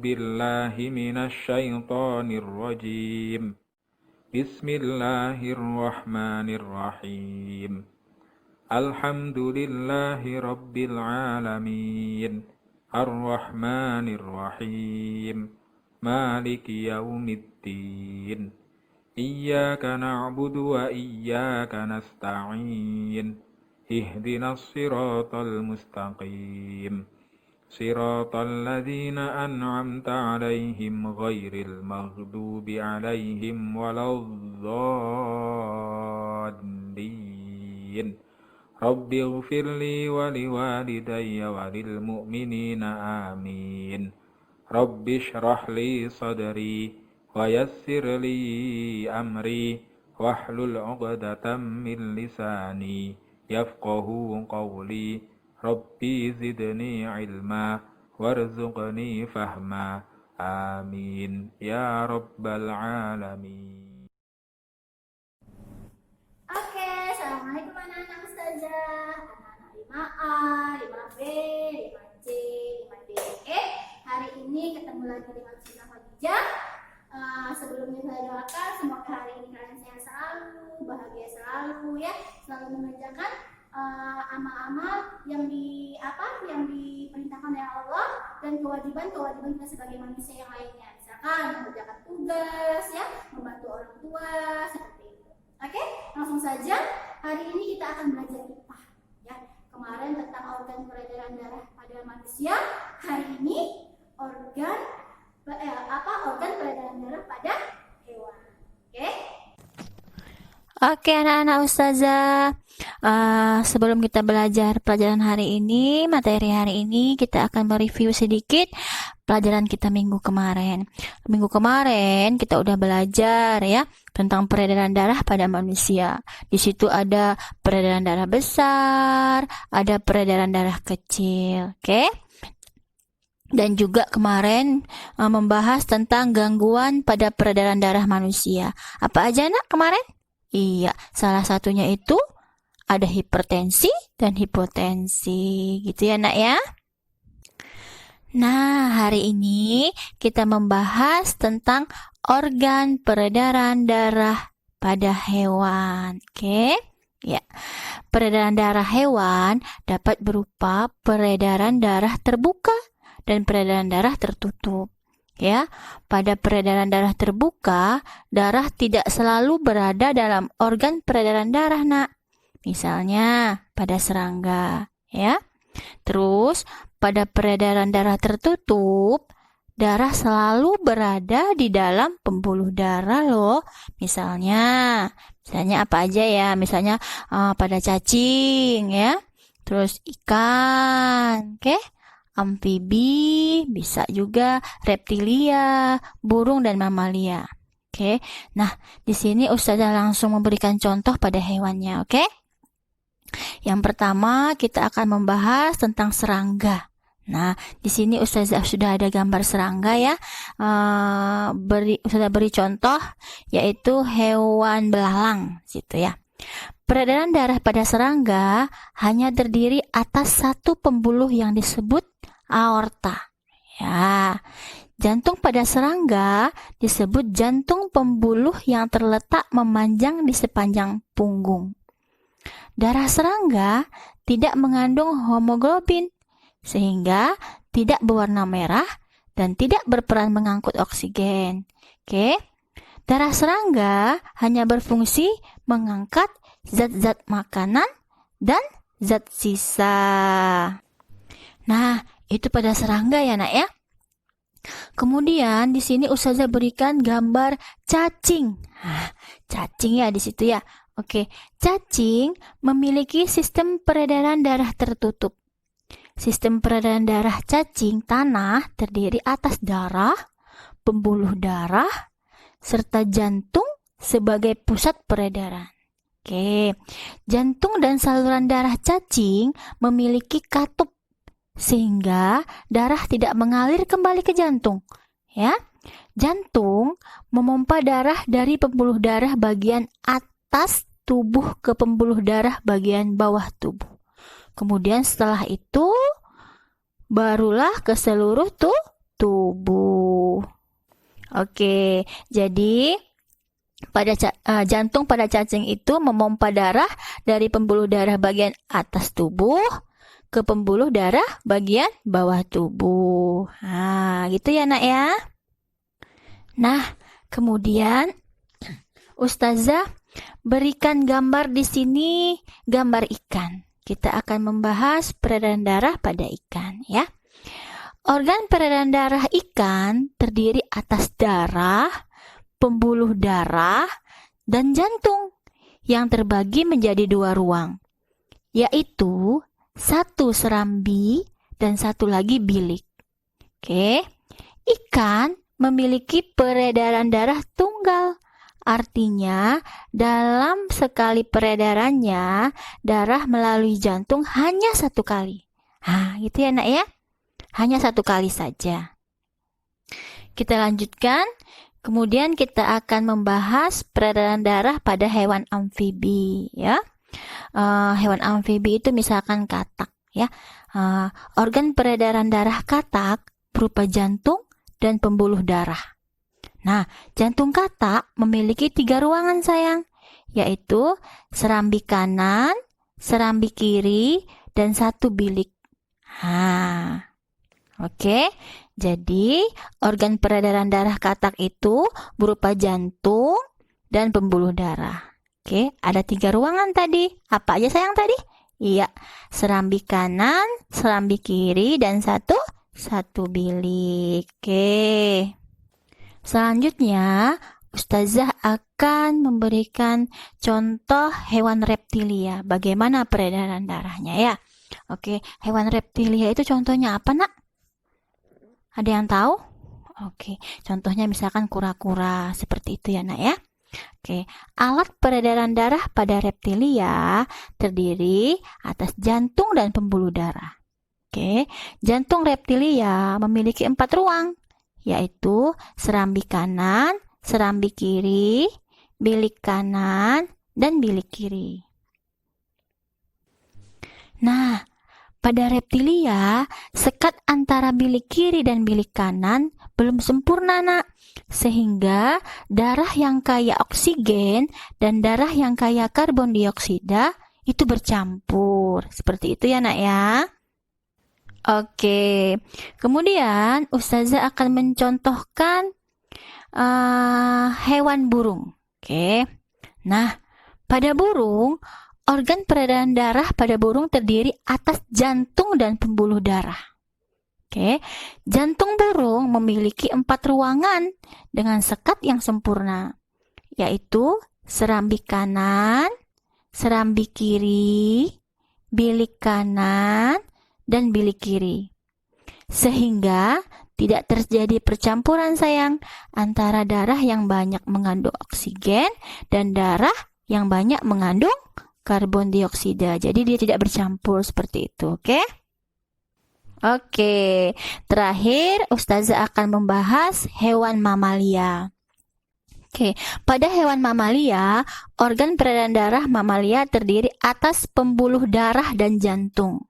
بالله من الشيطان الرجيم بسم الله الرحمن الرحيم الحمد لله رب العالمين الرحمن الرحيم مالك يوم الدين إياك نعبد وإياك نستعين اهدنا الصراط المستقيم صراط الذين أنعمت عليهم غير المغضوب عليهم ولا الضالين رب اغفر لي ولوالدي وللمؤمنين آمين رب اشرح لي صدري ويسر لي أمري واحلل عقدة من لساني يفقه قولي ربي زدني علما وارزقني فهما آمين يا رب العالمين. Oke, assalamualaikum anak-anak ustazah, anak-anak 5A, 5B, 5C, 5D. Hari ini ketemu lagi dengan Ustazah Khadijah. Sebelumnya saya doakan semoga hari ini kalian sehat selalu, bahagia selalu ya, selalu mengerjakan amal-amal yang diperintahkan oleh Allah dan kewajiban kita sebagai manusia yang lainnya, misalkan mengerjakan tugas ya, membantu orang tua seperti itu. Oke, langsung saja hari ini kita akan belajar IPA ya. Kemarin tentang organ peredaran darah pada manusia, hari ini organ peredaran darah pada hewan. Oke anak-anak ustazah, sebelum kita belajar pelajaran hari ini, materi hari ini, kita akan mereview sedikit pelajaran kita minggu kemarin. Minggu kemarin kita udah belajar ya tentang peredaran darah pada manusia. Di situ ada peredaran darah besar, ada peredaran darah kecil, oke? Dan juga kemarin membahas tentang gangguan pada peredaran darah manusia. Apa aja nak kemarin? Iya, salah satunya itu ada hipertensi dan hipotensi, gitu ya nak ya. Nah, hari ini kita membahas tentang organ peredaran darah pada hewan. Oke? Ya. Peredaran darah hewan dapat berupa peredaran darah terbuka dan peredaran darah tertutup. Ya, pada peredaran darah terbuka, darah tidak selalu berada dalam organ peredaran darah, nak. Misalnya pada serangga, ya. Terus, pada peredaran darah tertutup, darah selalu berada di dalam pembuluh darah loh. Misalnya apa aja ya? Misalnya pada cacing, ya. Terus ikan, oke? Amfibi, bisa juga reptilia, burung dan mamalia. Oke. Nah, di sini ustazah langsung memberikan contoh pada hewannya, oke? Yang pertama, kita akan membahas tentang serangga. Nah, di sini ustazah sudah ada gambar serangga ya. Ustazah beri contoh yaitu hewan belalang, gitu ya. Peredaran darah pada serangga hanya terdiri atas satu pembuluh yang disebut aorta. Ya, jantung pada serangga disebut jantung pembuluh yang terletak memanjang di sepanjang punggung. Darah serangga tidak mengandung hemoglobin, sehingga tidak berwarna merah dan tidak berperan mengangkut oksigen. Oke. Darah serangga hanya berfungsi mengangkat zat-zat makanan dan zat sisa. Nah, itu pada serangga ya, nak ya. Kemudian di sini ustazah berikan gambar cacing. Cacing ya di situ ya. Oke, cacing memiliki sistem peredaran darah tertutup. Sistem peredaran darah cacing tanah terdiri atas darah, pembuluh darah, serta jantung sebagai pusat peredaran. Oke, jantung dan saluran darah cacing memiliki katup sehingga darah tidak mengalir kembali ke jantung. Ya, jantung memompa darah dari pembuluh darah bagian atas tubuh ke pembuluh darah bagian bawah tubuh. Kemudian setelah itu barulah ke seluruh tubuh. Oke, jadi jantung pada cacing itu memompa darah dari pembuluh darah bagian atas tubuh ke pembuluh darah bagian bawah tubuh. Nah, gitu ya, Nak ya. Nah, kemudian Ustazah berikan gambar di sini, gambar ikan. Kita akan membahas peredaran darah pada ikan, ya. Organ peredaran darah ikan terdiri atas darah, pembuluh darah, dan jantung yang terbagi menjadi 2 ruang, yaitu satu serambi dan satu lagi bilik. Oke, ikan memiliki peredaran darah tunggal. Artinya, dalam sekali peredarannya, darah melalui jantung hanya 1 kali. Nah, gitu ya, Nak ya. Hanya 1 kali saja. Kita lanjutkan. Kemudian kita akan membahas peredaran darah pada hewan amfibi, ya. Hewan amfibi itu misalkan katak, ya. Organ peredaran darah katak berupa jantung dan pembuluh darah. Nah, jantung katak memiliki 3 ruangan sayang, yaitu serambi kanan, serambi kiri, dan 1 bilik. Oke, jadi organ peredaran darah katak itu berupa jantung dan pembuluh darah. Oke, ada 3 ruangan tadi. Apa aja sayang tadi? Iya, serambi kanan, serambi kiri, dan satu bilik. Oke. Selanjutnya, Ustazah akan memberikan contoh hewan reptilia. Bagaimana peredaran darahnya ya? Oke, hewan reptilia itu contohnya apa, Nak? Ada yang tahu? Oke, contohnya misalkan kura-kura, seperti itu ya, Nak ya. Oke, alat peredaran darah pada reptilia terdiri atas jantung dan pembuluh darah. Oke, jantung reptilia memiliki 4 ruang, yaitu serambi kanan, serambi kiri, bilik kanan, dan bilik kiri. Nah, pada reptilia, sekat antara bilik kiri dan bilik kanan belum sempurna, Nak. Sehingga darah yang kaya oksigen dan darah yang kaya karbon dioksida itu bercampur. Seperti itu ya, Nak ya. Oke, kemudian Ustazah akan mencontohkan hewan burung. Oke, nah pada burung, organ peredaran darah pada burung terdiri atas jantung dan pembuluh darah. Oke, jantung burung memiliki 4 ruangan dengan sekat yang sempurna, yaitu serambi kanan, serambi kiri, bilik kanan, dan bilik kiri. Sehingga tidak terjadi percampuran sayang antara darah yang banyak mengandung oksigen dan darah yang banyak mengandung karbon dioksida. Jadi dia tidak bercampur seperti itu, oke? Oke, terakhir Ustazah akan membahas hewan mamalia. Oke, pada hewan mamalia, organ peredaran darah mamalia terdiri atas pembuluh darah dan jantung.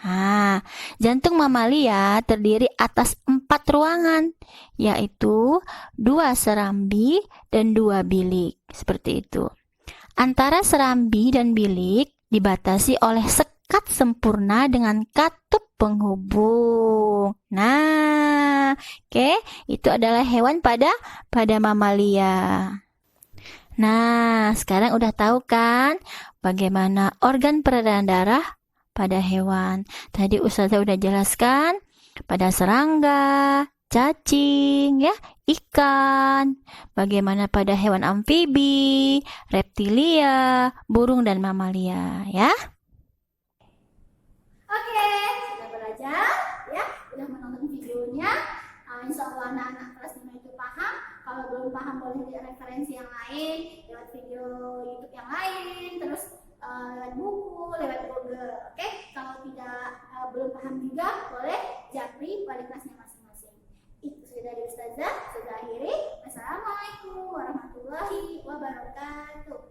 Nah, jantung mamalia terdiri atas 4 ruangan, yaitu 2 serambi dan 2 bilik. Seperti itu. Antara serambi dan bilik dibatasi oleh sekat sempurna dengan katup penghubung. Nah, oke, itu adalah hewan pada mamalia. Nah, sekarang udah tahu kan bagaimana organ peredaran darah pada hewan. Tadi Ustazah udah jelaskan pada serangga, cacing, ya, ikan. Bagaimana pada hewan amfibi, reptilia, burung dan mamalia, ya. Oke, sudah belajar, ya, sudah menonton videonya. Insya Allah anak-anak kelas 5 itu paham. Kalau belum paham boleh lihat referensi yang lain, lewat video YouTube yang lain, terus lewat buku, lewat Google. Oke, kalau tidak belum paham juga boleh japri pada kelasnya masing-masing. Itu sudah dari Ustazah, sudah akhiri. Wassalamualaikum warahmatullahi wabarakatuh.